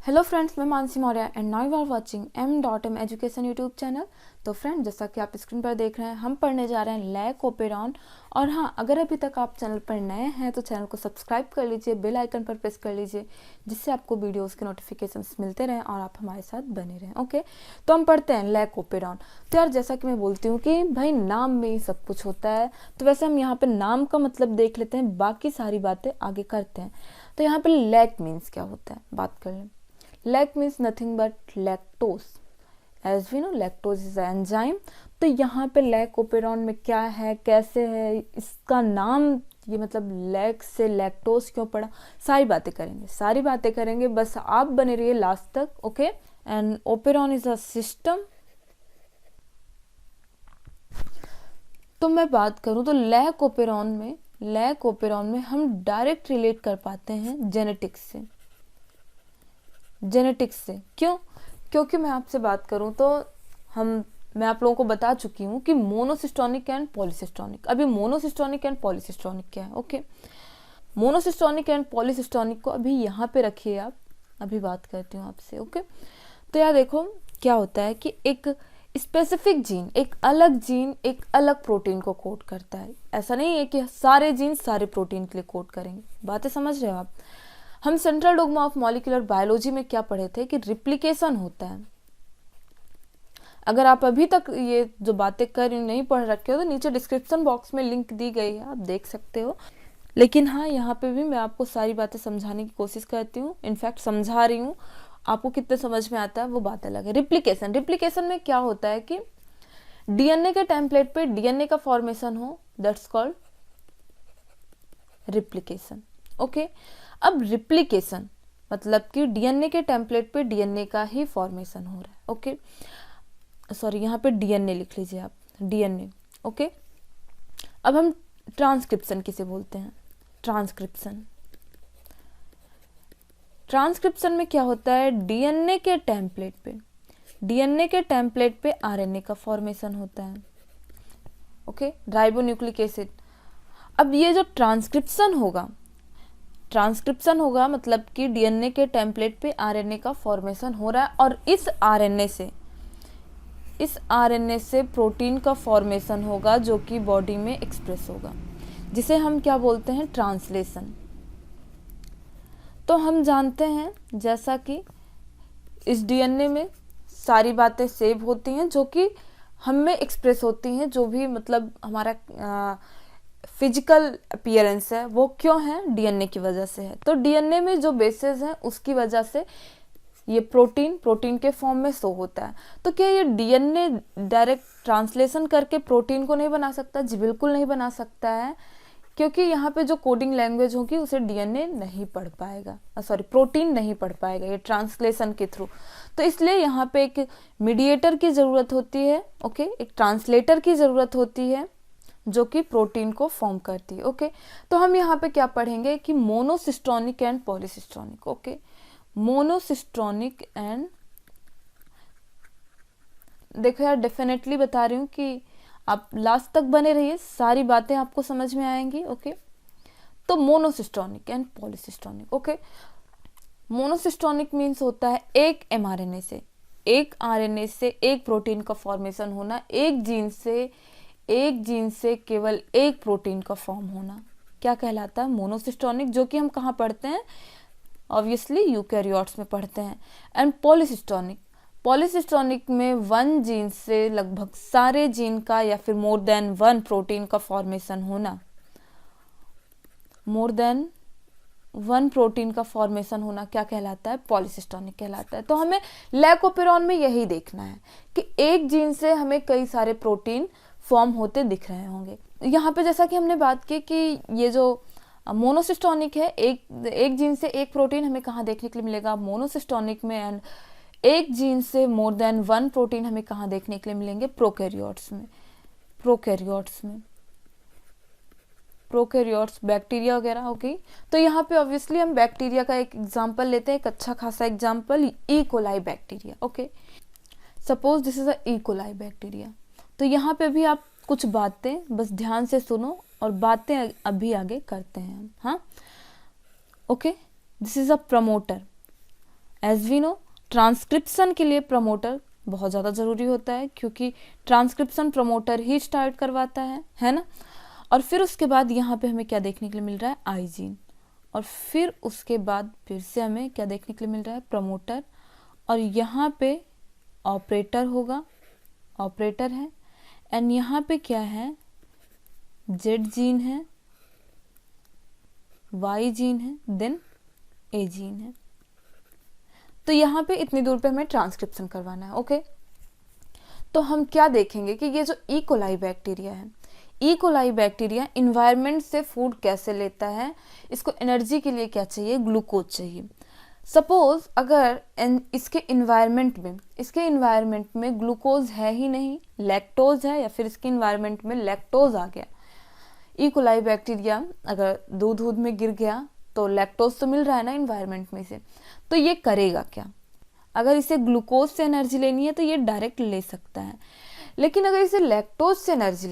Hello friends, मैं Mansi Maurya and now you are watching M.M education YouTube channel. तो friend, जैसा कि आप स्क्रीन पर देख रहे हैं, हम पढ़ने जा रहे हैं लैक ओपेरॉन। और हाँ, अगर अभी तक आप चैनल पर नए हैं तो चैनल को सब्सक्राइब कर लीजिए, बेल आइकन पर प्रेस कर लीजिए, जिससे आपको वीडियोस के नोटिफिकेशंस मिलते रहें और आप हमारे साथ बने रहें। ओके, तो हम पढ़ते हैं लैक ओपेरॉन। तो यार, जैसा कि मैं बोलती हूँ कि भाई नाम में ही सब कुछ होता है, तो वैसे हम यहाँ पर नाम का मतलब देख लेते हैं, बाकी सारी बातें आगे करते हैं। तो यहाँ पर लैक मीन्स क्या होता है बात कर लें। Lac means nothing but lactose. As we know, lactose is enzyme. तो यहाँ पे लैक ओपेरॉन में क्या है, कैसे है, इसका नाम, ये मतलब लैक से लैक्टोज क्यों पड़ा, सारी बातें करेंगे। बस आप बने रहिए लास्ट तक। Okay, and operon is a system. तो मैं बात करूं तो लैक ओपेरॉन में हम डायरेक्ट रिलेट कर पाते हैं जेनेटिक्स से। क्यों? क्योंकि मैं आपसे बात करूं तो मैं आप लोगों को बता चुकी हूं कि मोनोसिस्टोनिक एंड पॉलीसिस्टोनिक। अभी मोनोसिस्टोनिक एंड पॉलीसिस्टोनिक क्या है? ओके, मोनोसिस्टोनिक एंड पॉलीसिस्टोनिक को अभी यहाँ पे रखिए आप, अभी बात करती हूँ आपसे। ओके, तो यार देखो क्या होता है कि एक स्पेसिफिक जीन, एक अलग प्रोटीन को कोड करता है। ऐसा नहीं है कि सारे जीन सारे प्रोटीन के लिए कोड करेंगे। बातें समझ रहे हो आप? हम central dogma of molecular biology में क्या पढ़े थे कि रिप्लिकेशन होता है। अगर आप अभी तक ये जो बातें कर नहीं पढ़ रखे हो तो नीचे डिस्क्रिप्शन बॉक्स में लिंक दी गई है, आप देख सकते हो। लेकिन हाँ, यहाँ पे भी मैं आपको सारी बातें समझाने की कोशिश करती हूँ, इनफैक्ट समझा रही हूँ। आपको कितने समझ में आता है वो बात अलग है। रिप्लिकेशन में क्या होता है कि डीएनए के टेम्पलेट पे डीएनए का फॉर्मेशन हो, दैट्स कॉल्ड रिप्लिकेशन। ओके, अब रिप्लिकेशन मतलब कि डीएनए के टेम्पलेट पे डीएनए का ही फॉर्मेशन हो रहा है। ओके, सॉरी, यहाँ पे डीएनए लिख लीजिए आप, डीएनए। ओके, अब हम ट्रांसक्रिप्शन किसे बोलते हैं? ट्रांसक्रिप्शन में क्या होता है, डीएनए के टेम्पलेट पे आरएनए का फॉर्मेशन होता है। Okay, ribonucleic acid. अब ये जो ट्रांसक्रिप्शन होगा मतलब कि डीएनए के टेम्पलेट पे आरएनए का फॉर्मेशन हो रहा है, और इस आरएनए से प्रोटीन का फॉर्मेशन होगा जो कि बॉडी में एक्सप्रेस होगा, जिसे हम क्या बोलते हैं? ट्रांसलेशन। तो हम जानते हैं जैसा कि इस डीएनए में सारी बातें सेव होती हैं जो कि हम में एक्सप्रेस होती हैं, जो भी मतलब हमारा फिजिकल अपीयरेंस है वो क्यों है? डीएनए की वजह से है। तो डीएनए में जो बेसेस हैं उसकी वजह से ये प्रोटीन के फॉर्म में शो होता है। तो क्या ये डीएनए डायरेक्ट ट्रांसलेशन करके प्रोटीन को नहीं बना सकता? जी बिल्कुल नहीं बना सकता है, क्योंकि यहाँ पे जो कोडिंग लैंग्वेज होगी उसे डीएनए नहीं पढ़ पाएगा, प्रोटीन नहीं पढ़ पाएगा ये ट्रांसलेशन के थ्रू। तो इसलिए यहाँ पे एक मीडिएटर की ज़रूरत होती है। ओके, एक ट्रांसलेटर की ज़रूरत होती है जो कि प्रोटीन को फॉर्म करती है। ओके, तो हम यहाँ पे क्या पढ़ेंगे कि monocistronic and पॉलीसिस्टोनिक। Okay, monocistronic and, देखो यार, डेफिनेटली बता रही हूँ कि आप लास्ट तक बने रहिए, सारी बातें आपको समझ में आएंगी। ओके, तो monocistronic and पॉलीसिस्टोनिक। Okay, monocistronic means होता है एक एमआरएनए से, एक आरएनए से एक प्रोटीन का फॉर्मेशन होना, एक जीन से केवल एक प्रोटीन का फॉर्म होना, क्या कहलाता है? मोनोसिस्टोनिक, जो कि हम कहाँ पढ़ते हैं? ऑब्वियसली यूकैरियोट्स में पढ़ते हैं। एंड पॉलीसिस्टोनिक में वन जीन से लगभग सारे जीन का या फिर मोर देन वन प्रोटीन का फॉर्मेशन होना, क्या कहलाता है? पॉलीसिस्टोनिक कहलाता है। तो हमें लैक ओपेरॉन में यही देखना है कि एक जीन से हमें कई सारे प्रोटीन फॉर्म होते दिख रहे होंगे। यहाँ पे जैसा कि हमने बात की कि ये जो मोनोसिस्टोनिक है, एक जीन से एक प्रोटीन हमें कहाँ देखने के लिए मिलेगा? मोनोसिस्टोनिक में। एंड एक जीन से मोर देन वन प्रोटीन हमें कहाँ देखने के लिए मिलेंगे? प्रोकैरियोट्स, बैक्टीरिया वगैरह। ओके, तो यहाँ पे ऑब्वियसली हम बैक्टीरिया का एक एग्जांपल लेते हैं, एक अच्छा खासा example, E coli bacteria. Okay, suppose this is a E coli bacteria. तो यहाँ पे भी आप कुछ बातें बस ध्यान से सुनो और बातें अभी आगे करते हैं हम। हाँ, okay, this is a promoter as we know transcription के लिए प्रमोटर बहुत ज़्यादा ज़रूरी होता है, क्योंकि ट्रांसक्रिप्शन प्रमोटर ही स्टार्ट करवाता है ना। और फिर उसके बाद यहाँ पे हमें क्या देखने के लिए मिल रहा है, आई जीन। और फिर उसके बाद फिर से हमें क्या देखने के लिए मिल रहा है, प्रमोटर। और यहाँ पे ऑपरेटर होगा, ऑपरेटर है। एंड यहाँ पे क्या है, जेड जीन है, वाई जीन है, देन ए जीन है। तो यहाँ पे इतनी दूर पे हमें ट्रांसक्रिप्शन करवाना है। ओके, तो हम क्या देखेंगे कि ये जो ई कोलाई बैक्टीरिया है, ई कोलाई बैक्टीरिया इन्वायरमेंट से फूड कैसे लेता है, इसको एनर्जी के लिए क्या चाहिए, ग्लूकोज चाहिए। सपोज अगर इसके इन्वायरमेंट में ग्लूकोज है ही नहीं, लैक्टोज है, या फिर इसके इन्वायरमेंट में लैक्टोज आ गया, ई कोलाई बैक्टीरिया अगर दूध में गिर गया तो लैक्टोज तो मिल रहा है ना इन्वायरमेंट में से, तो ये करेगा क्या, अगर इसे ग्लूकोज से एनर्जी लेनी है तो ये डायरेक्ट ले सकता है। लेकिन अगर इसे लैक्टोज से एनर्जी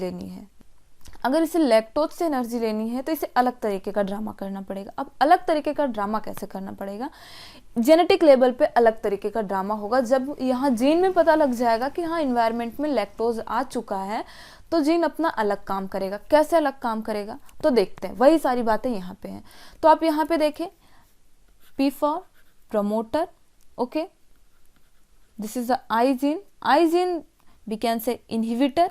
लेनी है, तो इसे अलग तरीके का ड्रामा करना पड़ेगा। अब अलग तरीके का ड्रामा कैसे करना पड़ेगा, जेनेटिक लेवल पे अलग तरीके का ड्रामा होगा। जब यहाँ जीन में पता लग जाएगा कि हाँ इन्वायरमेंट में लैक्टोज आ चुका है, तो जीन अपना अलग काम करेगा। कैसे अलग काम करेगा, तो देखते हैं, वही सारी बातें यहाँ पे हैं। तो आप यहाँ पे देखें, P for promoter, okay, this is the I gene, we can say inhibitor,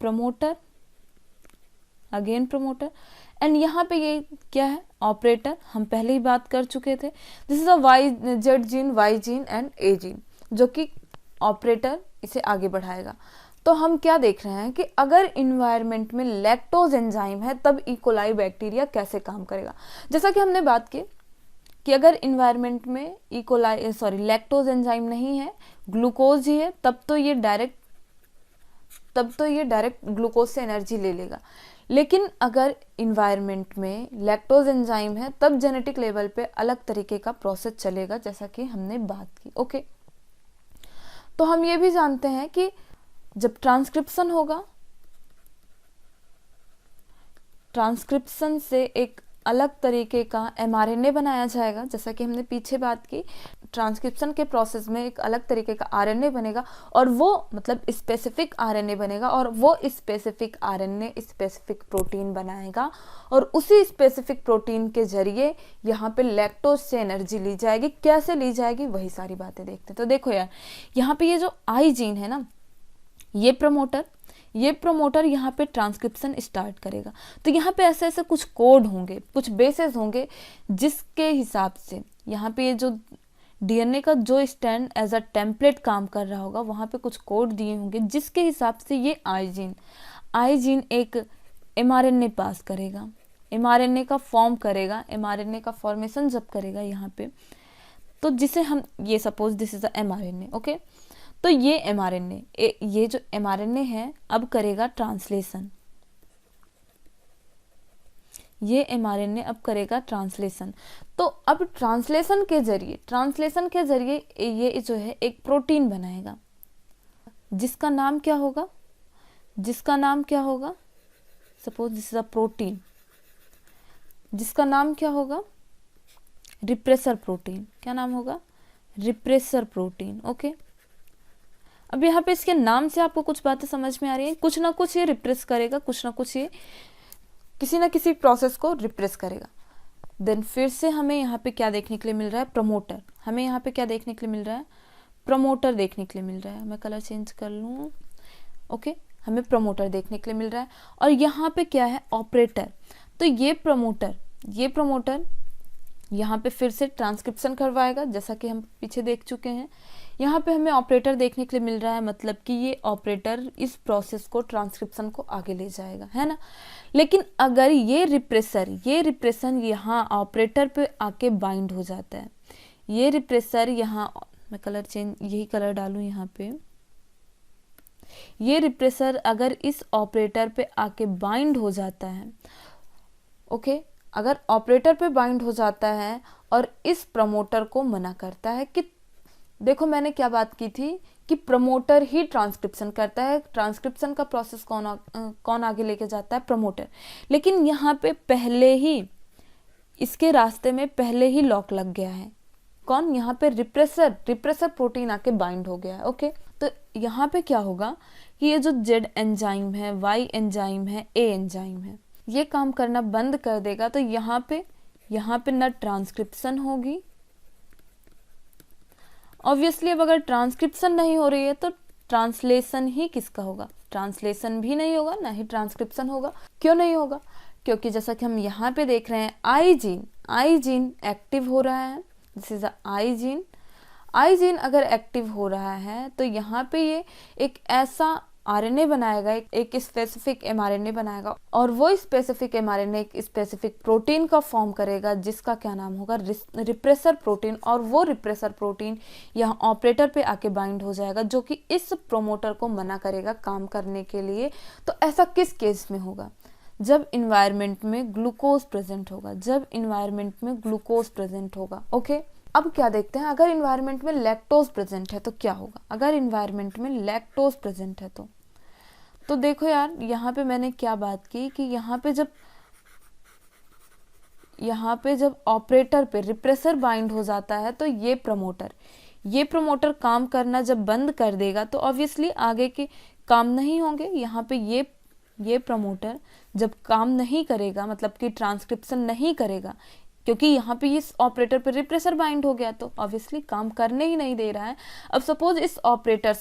promoter, again promoter, and यहाँ पे ये क्या है, ऑपरेटर, हम पहले ही बात कर चुके थे। This is a Z gene, Y gene and A gene, जो कि ऑपरेटर इसे आगे बढ़ाएगा। तो हम क्या देख रहे हैं कि अगर इन्वायरमेंट में लैक्टोज एंजाइम है तब ई कोलाई बैक्टीरिया कैसे काम करेगा। जैसा कि हमने बात की कि अगर इन्वायरमेंट में लैक्टोज एंजाइम नहीं है, ग्लूकोज ही है, तब तो ये डायरेक्ट ग्लूकोज से एनर्जी ले लेगा। लेकिन अगर इन्वायरमेंट में लैक्टोज एंजाइम है, तब जेनेटिक लेवल पे अलग तरीके का प्रोसेस चलेगा, जैसा कि हमने बात की। ओके, तो हम ये भी जानते हैं कि जब ट्रांसक्रिप्शन होगा, ट्रांसक्रिप्शन से एक अलग तरीके का mRNA बनाया जाएगा। जैसा कि हमने पीछे बात की, ट्रांसक्रिप्शन के प्रोसेस में एक अलग तरीके का RNA बनेगा, और वो मतलब स्पेसिफिक RNA बनेगा, और वो स्पेसिफिक RNA स्पेसिफिक प्रोटीन बनाएगा, और उसी स्पेसिफिक प्रोटीन के जरिए यहाँ पे लैक्टोज से एनर्जी ली जाएगी। कैसे ली जाएगी, वही सारी बातें देखते हैं। तो देखो यार, यहाँ पे ये जो आई जीन है ना, ये प्रमोटर यहाँ पे ट्रांसक्रिप्शन स्टार्ट करेगा। तो यहाँ पे ऐसे ऐसे कुछ कोड होंगे, कुछ बेसेस होंगे, जिसके हिसाब से यहाँ पे ये जो डीएनए का जो स्टैंड एज अ टेम्पलेट काम कर रहा होगा, वहाँ पे कुछ कोड दिए होंगे, जिसके हिसाब से ये आई जीन एक mRNA पास करेगा, mRNA का फॉर्म करेगा, mRNA का फॉर्मेशन जब करेगा यहाँ पे, तो जिसे हम ये suppose this is a mRNA, okay. तो ये mRNA, ये जो mRNA है अब करेगा ट्रांसलेशन, ये mRNA अब करेगा ट्रांसलेशन। तो अब ट्रांसलेशन के जरिए ये जो है एक प्रोटीन बनाएगा, जिसका नाम क्या होगा, suppose this is a protein, जिसका नाम क्या होगा, रिप्रेसर प्रोटीन। क्या नाम होगा, रिप्रेसर प्रोटीन, ओके। अब यहाँ पे इसके नाम से आपको कुछ बातें समझ में आ रही है, कुछ ना कुछ ये रिप्रेस करेगा, कुछ ना कुछ ये किसी ना किसी प्रोसेस को रिप्रेस करेगा। देन फिर से हमें यहाँ पे क्या देखने के लिए मिल रहा है, प्रमोटर। हमें यहाँ पे क्या देखने के लिए मिल रहा है, प्रमोटर देखने के लिए मिल रहा है। मैं कलर चेंज कर लूँ, ओके। हमें प्रमोटर देखने के लिए मिल रहा है, और यहाँ पे क्या है, ऑपरेटर। तो ये प्रमोटर यहाँ पे फिर से ट्रांसक्रिप्शन करवाएगा, जैसा कि हम पीछे देख चुके हैं। यहाँ पे हमें ऑपरेटर देखने के लिए मिल रहा है, मतलब कि ये ऑपरेटर इस प्रोसेस को, ट्रांसक्रिप्शन को आगे ले जाएगा, है ना। लेकिन अगर ये रिप्रेशन यहाँ ऑपरेटर पे आके बाइंड हो जाता है, ये रिप्रेसर यहाँ, मैं यही कलर डालूँ यहाँ पे, ये रिप्रेसर अगर इस ऑपरेटर पे आके बाइंड हो जाता है, ओके, अगर ऑपरेटर पे बाइंड हो जाता है और इस प्रमोटर को मना करता है कि देखो मैंने क्या बात की थी कि प्रमोटर ही ट्रांसक्रिप्शन करता है। ट्रांसक्रिप्शन का प्रोसेस कौन आगे लेके जाता है? प्रमोटर। लेकिन यहाँ पे पहले ही इसके रास्ते में पहले ही लॉक लग गया है। कौन? यहाँ पे रिप्रेसर प्रोटीन आके बाइंड हो गया है। ओके, तो यहाँ पे क्या होगा कि ये जो जेड एंजाइम है, वाई एंजाइम है, ए एंजाइम है, ये काम करना बंद कर देगा। तो यहाँ पे ना ट्रांसक्रिप्शन होगी। ऑब्वियसली अब अगर ट्रांसक्रिप्शन नहीं हो रही है तो ट्रांसलेशन ही किसका होगा? ट्रांसलेशन भी नहीं होगा, ना ही ट्रांसक्रिप्शन होगा। क्यों नहीं होगा? क्योंकि जैसा कि हम यहाँ पे देख रहे हैं, आई जीन एक्टिव हो रहा है। दिस इज आई जीन अगर एक्टिव हो रहा है तो यहाँ पे ये एक ऐसा आरएनए बनाएगा, एक स्पेसिफिक एमआरएनए बनाएगा, और वो स्पेसिफिक एमआरएनए एक स्पेसिफिक प्रोटीन का फॉर्म करेगा जिसका क्या नाम होगा? Repressor protein. और वो रिप्रेसर प्रोटीन यहाँ ऑपरेटर पे आके बाइंड हो जाएगा, जो कि इस प्रोमोटर को मना करेगा काम करने के लिए। तो ऐसा किस केस में होगा? जब इन्वायरमेंट में ग्लूकोज प्रेजेंट होगा, जब इन्वायरमेंट में ग्लूकोज प्रेजेंट होगा। ओके, अब क्या देखते हैं, अगर इन्वायरमेंट में लैक्टोज प्रेजेंट है तो क्या होगा? अगर इन्वायरमेंट में लैक्टोज प्रेजेंट है तो देखो यार, यहाँ पे मैंने क्या बात की कि यहाँ पे जब ऑपरेटर पे रिप्रेसर बाइंड हो जाता है तो ये प्रमोटर काम करना जब बंद कर देगा तो ऑब्वियसली आगे के काम नहीं होंगे। यहाँ पे ये प्रमोटर जब काम नहीं करेगा, मतलब कि ट्रांसक्रिप्शन नहीं करेगा, क्योंकि यहाँ पे इस ऑपरेटर पे रिप्रेसर बाइंड हो गया तो ऑब्वियसली काम करने ही नहीं दे रहा है। अब सपोज इस ऑपरेटर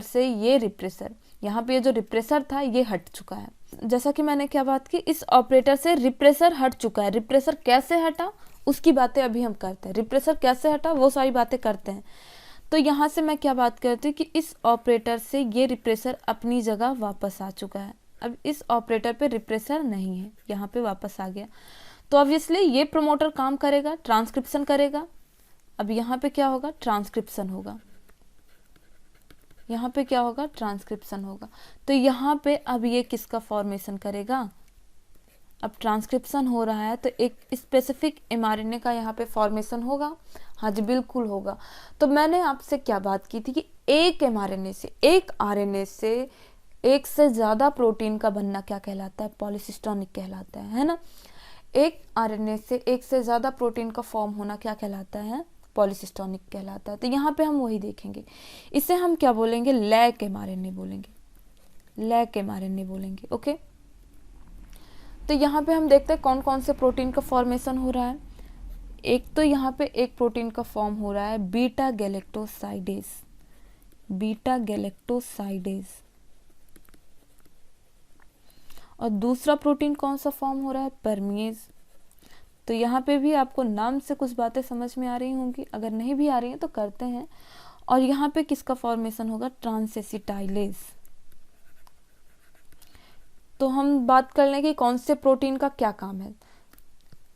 से ये रिप्रेसर, यहाँ पे ये जो रिप्रेसर था ये हट चुका है। जैसा कि मैंने क्या बात की, इस ऑपरेटर से रिप्रेसर हट चुका है। रिप्रेसर कैसे हटा उसकी बातें अभी हम करते हैं। रिप्रेसर कैसे हटा वो सारी बातें करते हैं। तो यहाँ से मैं क्या बात करती हूँ कि इस ऑपरेटर से ये रिप्रेसर अपनी जगह वापस आ चुका है। अब इस ऑपरेटर पे रिप्रेसर नहीं है, यहाँ पे वापस आ गया। तो ऑब्वियसली ये प्रमोटर काम करेगा, ट्रांसक्रिप्शन करेगा। अब यहाँ पे क्या होगा? ट्रांसक्रिप्शन होगा। यहाँ पे क्या होगा? ट्रांसक्रिप्शन होगा। तो यहाँ पे अब ये किसका फॉर्मेशन करेगा? अब ट्रांसक्रिप्शन हो रहा है तो एक स्पेसिफिक एमआरएनए का यहाँ पे फॉर्मेशन होगा। हाँ जी, बिल्कुल होगा। तो मैंने आपसे क्या बात की थी कि एक एमआरएनए से, एक आरएनए से एक से ज़्यादा प्रोटीन का बनना क्या कहलाता है? पॉलीसिस्टोनिक कहलाता है ना। एक आरएनए से एक से ज़्यादा प्रोटीन का फॉर्म होना क्या कहलाता है? पॉलीसिस्टोनिक कहलाता है। तो यहाँ पे हम वही देखेंगे। इसे हम क्या बोलेंगे? लैक एमआरएनए बोलेंगे। ओके, तो यहाँ पे हम देखते हैं कौन कौन से प्रोटीन का फॉर्मेशन हो रहा है। एक तो यहाँ पे एक प्रोटीन का फॉर्म हो रहा है बीटा गैलेक्टोसाइडेज, और दूसरा प्रोटीन कौन सा फॉर्म हो रहा है? परमिएज। तो यहाँ पे भी आपको नाम से कुछ बातें समझ में आ रही होंगी, अगर नहीं भी आ रही हैं तो करते हैं। और यहाँ पे किसका फॉर्मेशन होगा? ट्रांसएसिटाइलेज। तो हम बात कर लें कि कौन से प्रोटीन का क्या काम है।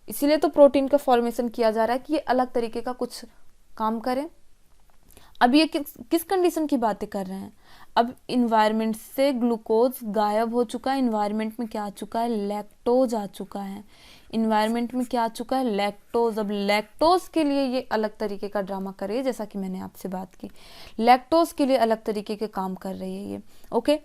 इसीलिए तो प्रोटीन का फॉर्मेशन किया जा रहा है कि ये अलग तरीके का कुछ काम करें। अब ये किस कंडीशन की बातें कर रहे हैं? अब इन्वायरमेंट से ग्लूकोज गायब हो चुका है, इन्वायरमेंट में क्या आ चुका है? लैक्टोज आ चुका है। इन्वायरमेंट में क्या आ चुका है? लैक्टोज। अब लैक्टोज के लिए ये अलग तरीके का ड्रामा कर रही है, जैसा कि मैंने आपसे बात की। लैक्टोज के लिए अलग तरीके के काम कर रही है ये। ओके,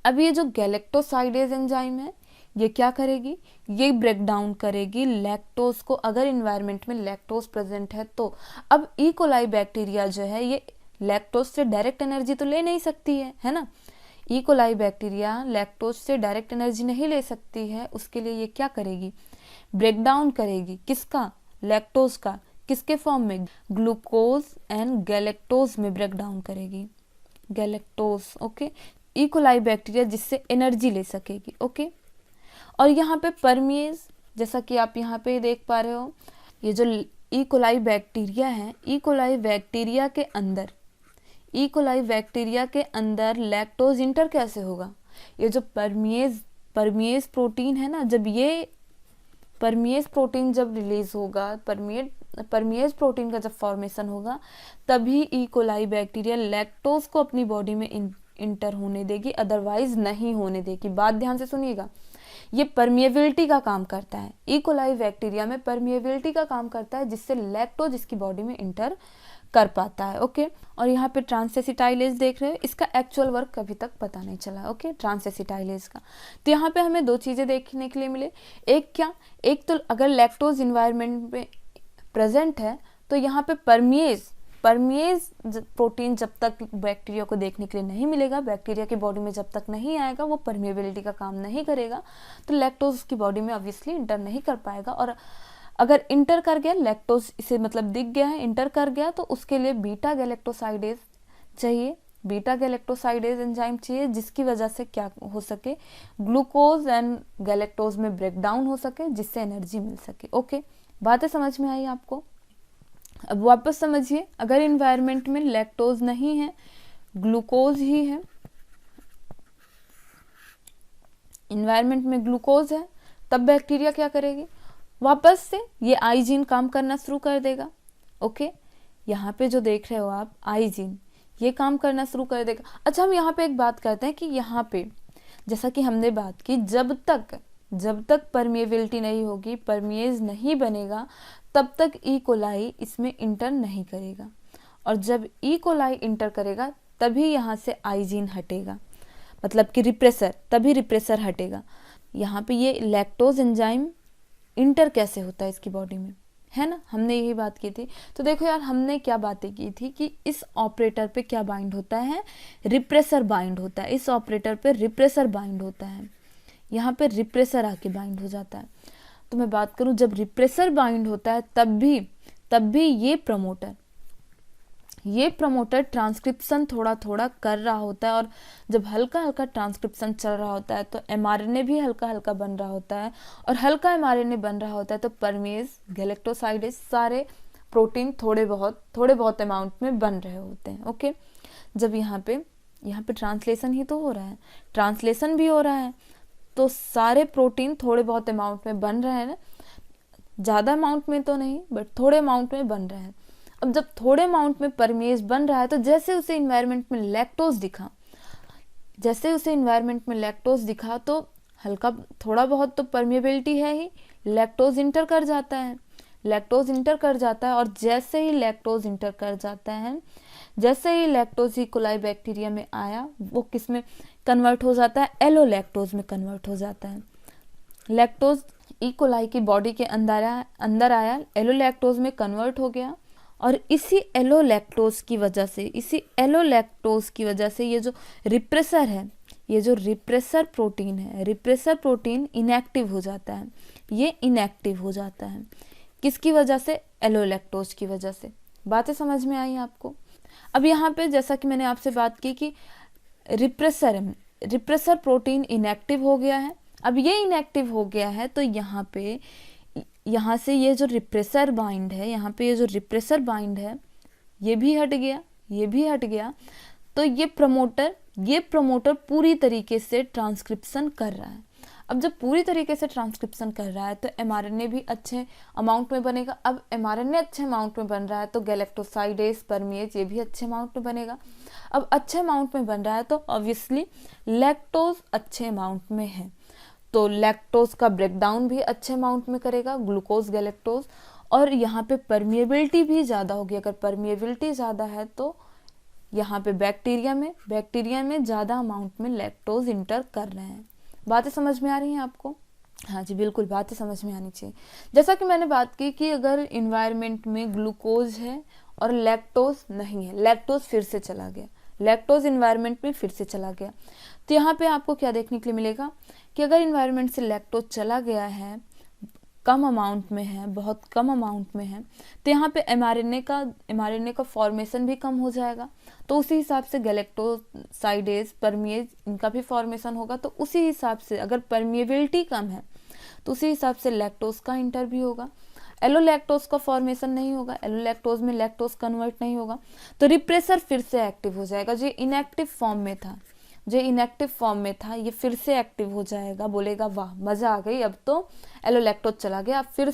अब ये जो गैलेक्टोसाइडेज एंजाइम है ये क्या करेगी? ये ब्रेक डाउन करेगी लैक्टोज को। अगर इन्वायरमेंट में लैक्टोज प्रेजेंट है तो अब ई कोलाई बैक्टीरिया जो है ये लैक्टोज से डायरेक्ट एनर्जी तो ले नहीं सकती है ना। ई कोलाई बैक्टीरिया लैक्टोज से डायरेक्ट एनर्जी नहीं ले सकती है। उसके लिए ये क्या करेगी? ब्रेक डाउन करेगी। किसका? लैक्टोज का। किसके फॉर्म में? ग्लूकोज एंड गैलेक्टोज में ब्रेक डाउन करेगी। Galactose. Okay, E coli bacteria जिससे एनर्जी ले सकेगी। ओके, और यहाँ पे परमिएज, जैसा कि आप यहाँ पे देख पा रहे हो, ये जो ई कोलाई बैक्टीरिया है, ई कोलाई बैक्टीरिया के अंदर लैक्टोज इंटर कैसे होगा? ये जो परमिएज प्रोटीन है ना, जब ये परमिएज प्रोटीन जब रिलीज होगा, परमिएज प्रोटीन का जब फॉर्मेशन होगा, तभी ई कोलाई बैक्टीरिया लैक्टोज को अपनी बॉडी में इंटर होने देगी, अदरवाइज नहीं होने देगी। बात ध्यान से सुनिएगा, ये परमिएबिलिटी का काम करता है। ई कोलाई बैक्टीरिया में परमिएबिलिटी का काम करता है, जिससे लैक्टोज इसकी बॉडी में इंटर कर पाता है। ओके, और यहाँ पे ट्रांसएसिटाइलेज देख रहे हो, इसका एक्चुअल वर्क अभी तक पता नहीं चला। ओके, ट्रांसएसिटाइलेज का। तो यहाँ पे हमें दो चीज़ें देखने के लिए मिले। एक क्या, एक तो अगर लैक्टोज इन्वायरमेंट में प्रेजेंट है तो यहाँ पे परमिएज प्रोटीन जब तक बैक्टीरिया को देखने के लिए नहीं मिलेगा, बैक्टीरिया की बॉडी में जब तक नहीं आएगा, वो परमिएबिलिटी का काम नहीं करेगा, तो लैक्टोज उसकी बॉडी में ऑब्वियसली इंटर नहीं कर पाएगा। और अगर इंटर कर गया, लैक्टोज इसे मतलब दिख गया है, इंटर कर गया, तो उसके लिए बीटा गैलेक्टोसाइडेज चाहिए, बीटा गैलेक्टोसाइडेज एंजाइम चाहिए, जिसकी वजह से क्या हो सके, ग्लूकोज एंड गैलेक्टोज में ब्रेक डाउन हो सके, जिससे एनर्जी मिल सके। ओके, बातें समझ में आई आपको? अब वापस समझिए, अगर इन्वायरमेंट में लैक्टोज नहीं है, ग्लूकोज ही है, इन्वायरमेंट में ग्लूकोज है, तब बैक्टीरिया क्या करेगी, वापस से ये आई जीन काम करना शुरू कर देगा। ओके, यहाँ पे जो देख रहे हो आप आई जीन, ये काम करना शुरू कर देगा। अच्छा, हम यहाँ पे एक बात करते हैं कि यहाँ पे जैसा कि हमने बात की, जब तक परमिएबिलिटी नहीं होगी, परमिएज नहीं बनेगा, तब तक ई कोलाई इसमें इंटर नहीं करेगा, और जब ई कोलाई इंटर करेगा तभी यहाँ से आई जीन हटेगा, मतलब कि रिप्रेसर, तभी रिप्रेसर हटेगा। यहाँ पे ये लैक्टोज एंजाइम इंटर कैसे होता है इसकी बॉडी में, है ना, हमने यही बात की थी। तो देखो यार, हमने क्या बातें की थी कि इस ऑपरेटर पे क्या बाइंड होता है, रिप्रेसर बाइंड होता है, इस ऑपरेटर पे रिप्रेसर बाइंड होता है, यहाँ पे रिप्रेसर आके बाइंड हो जाता है। तो मैं बात करूँ, जब रिप्रेसर बाइंड होता है तब भी ये प्रमोटर ट्रांसक्रिप्शन थोड़ा थोड़ा कर रहा होता है, और जब हल्का हल्का ट्रांसक्रिप्शन चल रहा होता है तो एमआरएनए भी हल्का हल्का बन रहा होता है, और हल्का एमआरएनए बन रहा होता है तो परमेज, गैलेक्टोसाइडेज, सारे प्रोटीन थोड़े बहुत अमाउंट में बन रहे होते हैं। ओके, जब यहाँ पे ट्रांसलेशन ही तो हो रहा है, ट्रांसलेशन भी हो रहा है, तो सारे प्रोटीन थोड़े बहुत अमाउंट में बन रहे हैं ना, ज़्यादा अमाउंट में तो नहीं, बट थोड़े अमाउंट में बन रहे हैं। अब जब थोड़े अमाउंट में परमेज बन रहा है, तो जैसे उसे इन्वायरमेंट में लैक्टोज दिखा, तो हल्का थोड़ा बहुत तो परमिएबिलिटी है ही, लैक्टोज इंटर कर जाता है, और जैसे ही लैक्टोज इंटर कर जाता है, जैसे ही लैक्टोज ई कोलाई बैक्टीरिया में आया, वो किस में कन्वर्ट हो जाता है, एलोलैक्टोज में कन्वर्ट हो जाता है। लैक्टोज ई कोलाई की बॉडी के अंदर आया, एलोलैक्टोज में कन्वर्ट हो गया, और इसी एलोलैक्टोज की वजह से ये जो रिप्रेसर है, ये जो रिप्रेसर प्रोटीन इनएक्टिव हो जाता है, ये इनएक्टिव हो जाता है। किसकी वजह से, एलोलैक्टोज की वजह से। बातें समझ में आई आपको? अब यहाँ पे जैसा कि मैंने आपसे बात की कि रिप्रेसर प्रोटीन इनएक्टिव हो गया है। अब ये इनएक्टिव हो गया है, तो यहाँ से ये जो रिप्रेसर बाइंड है, ये भी हट गया, तो ये प्रमोटर पूरी तरीके से ट्रांसक्रिप्शन कर रहा है। अब जब पूरी तरीके से ट्रांसक्रिप्शन कर रहा है, तो एमआरएनए भी अच्छे अमाउंट में बनेगा। अब एमआरएनए अच्छे अमाउंट में बन रहा है, तो गैलेक्टोसाइडेज, परमेज, ये भी अच्छे अमाउंट में बनेगा। अब अच्छे अमाउंट में बन रहा है, तो ऑब्वियसली लैक्टोज अच्छे अमाउंट में है, तो लैक्टोज का ब्रेकडाउन भी अच्छे अमाउंट में करेगा, ग्लूकोज, गैलेक्टोज, और यहाँ पे परमिएबिलिटी भी ज़्यादा होगी। अगर परमिएबिलिटी ज़्यादा है, तो यहाँ पे बैक्टीरिया में ज़्यादा अमाउंट में लैक्टोज इंटर कर रहे हैं। बातें समझ में आ रही हैं आपको? हाँ जी, बिल्कुल, बातें समझ में आनी चाहिए। जैसा कि मैंने बात की कि अगर इन्वायरमेंट में ग्लूकोज है और लैक्टोज नहीं है, लैक्टोज फिर से चला गया, लैक्टोज इन्वायरमेंट में फिर से चला गया, तो यहाँ पे आपको क्या देखने के लिए मिलेगा कि अगर इन्वायरमेंट से लैक्टोज चला गया है, कम अमाउंट में है, बहुत कम अमाउंट में है, तो यहाँ पे एमआरएनए का फॉर्मेशन भी कम हो जाएगा, तो उसी हिसाब से गैलेक्टोसाइडेज, परमिएज, इनका भी फॉर्मेशन होगा। तो उसी हिसाब से अगर परमिएबिलिटी कम है, तो उसी हिसाब से लैक्टोज का इंटर भी होगा, एलोलैक्टोज का फॉर्मेशन नहीं होगा, एलोलैक्टोज में लैक्टोज कन्वर्ट नहीं होगा, तो रिप्रेसर फिर से एक्टिव हो जाएगा। जो इनएक्टिव फॉर्म में था, ये फिर से एक्टिव हो जाएगा, बोलेगा वाह मज़ा आ गई, अब तो एलोलैक्टोज चला गया, फिर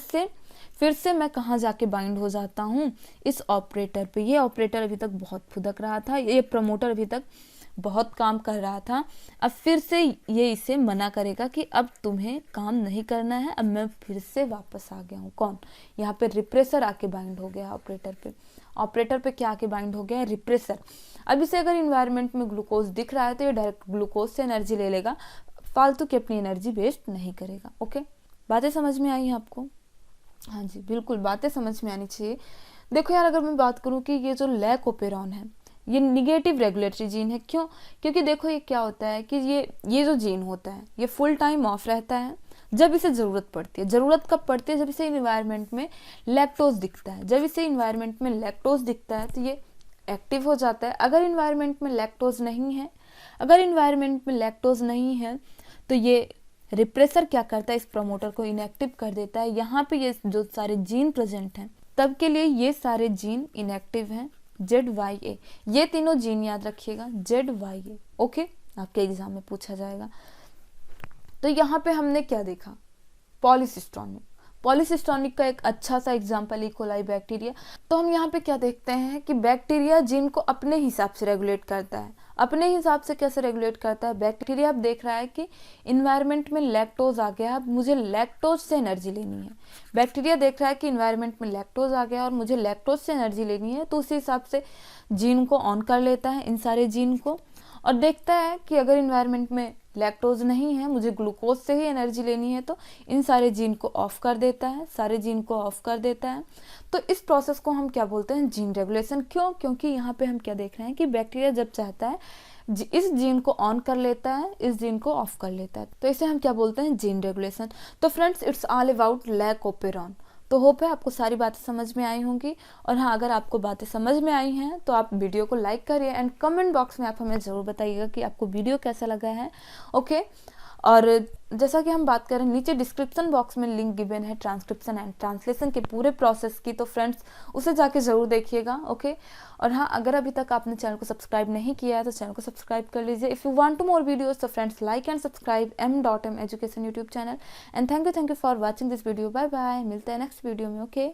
से मैं कहाँ जाके बाइंड हो जाता हूँ, इस ऑपरेटर पे। ये ऑपरेटर अभी तक बहुत फुदक रहा था, ये प्रमोटर अभी तक बहुत काम कर रहा था, अब फिर से ये इसे मना करेगा कि अब तुम्हें काम नहीं करना है, अब मैं फिर से वापस आ गया हूँ। कौन? यहाँ पे रिप्रेसर आके बाइंड हो गया ऑपरेटर पे। ऑपरेटर पे क्या आके बाइंड हो गया है? रिप्रेसर। अब इसे अगर इन्वायरमेंट में ग्लूकोज दिख रहा है तो ये डायरेक्ट ग्लूकोज से एनर्जी ले लेगा, फालतू की अपनी एनर्जी वेस्ट नहीं करेगा। ओके, बातें समझ में आई आपको? हाँ जी, बिल्कुल बातें समझ में आनी चाहिए। देखो यार, अगर मैं बात करूँ कि ये जो लैकोपेरॉन है ये निगेटिव रेगुलेटरी जीन है। क्यों? क्योंकि देखो ये क्या होता है कि ये जो जीन होता है ये फुल टाइम ऑफ रहता है जब इसे ज़रूरत पड़ती है। ज़रूरत कब पड़ती है? जब इसे इन्वायरमेंट में लैक्टोज दिखता है। जब इसे इन्वायरमेंट में लैक्टोज दिखता है तो ये एक्टिव हो जाता है। अगर इन्वायरमेंट में लैक्टोज नहीं है, अगर इन्वायरमेंट में लैक्टोज नहीं है तो ये रिप्रेसर क्या करता है? इस प्रमोटर को इनएक्टिव कर देता है। यहाँ पे ये जो सारे जीन प्रेजेंट हैं तब के लिए ये सारे जीन इनएक्टिव हैं। ZYA, ये तीनों जीन याद रखिएगा, ZYA। ओके, आपके एग्जाम में पूछा जाएगा। तो यहाँ पे हमने क्या देखा? पॉलीसिस्टोनिक। पॉलीसिस्टोनिक का एक अच्छा सा एग्जाम्पल इकोलाई बैक्टीरिया। तो हम यहाँ पे क्या देखते हैं कि बैक्टीरिया जीन को अपने हिसाब से रेगुलेट करता है। अपने हिसाब से कैसे रेगुलेट करता है? बैक्टीरिया अब देख रहा है कि इन्वायरमेंट में लैक्टोज आ गया, अब मुझे लैक्टोज से एनर्जी लेनी है। बैक्टीरिया देख रहा है कि इन्वायरमेंट में लैक्टोज आ गया और मुझे लैक्टोज से एनर्जी लेनी है, तो उसी हिसाब से जीन को ऑन कर लेता है, इन सारे जीन को, और देखता है कि अगर इन्वायरमेंट में लैक्टोज नहीं है, मुझे ग्लूकोज से ही एनर्जी लेनी है, तो इन सारे जीन को ऑफ कर देता है, सारे जीन को ऑफ कर देता है। तो इस प्रोसेस को हम क्या बोलते हैं? Gene regulation. क्यों? क्योंकि यहाँ पे हम क्या देख रहे हैं कि बैक्टीरिया जब चाहता है इस जीन को ऑन कर लेता है, इस जीन को ऑफ कर लेता है, तो इसे हम क्या बोलते हैं? Gene regulation. तो friends, it's all about lac operon. तो होप है आपको सारी बातें समझ में आई होंगी। और हाँ, अगर आपको बातें समझ में आई हैं तो आप वीडियो को लाइक करिए एंड कमेंट बॉक्स में आप हमें ज़रूर बताइएगा कि आपको वीडियो कैसा लगा है। ओके, और जैसा कि हम बात करें, नीचे डिस्क्रिप्शन बॉक्स में लिंक गिवन है ट्रांसक्रिप्शन एंड ट्रांसलेशन के पूरे प्रोसेस की, तो फ्रेंड्स उसे जाके ज़रूर देखिएगा। ओके, और हाँ, अगर अभी तक आपने चैनल को सब्सक्राइब नहीं किया है तो चैनल को सब्सक्राइब कर लीजिए। If you want to more videos तो friends like and subscribe m.m education YouTube channel. And thank you for watching this video. Bye bye, मिलते हैं नेक्स्ट वीडियो में। ओके।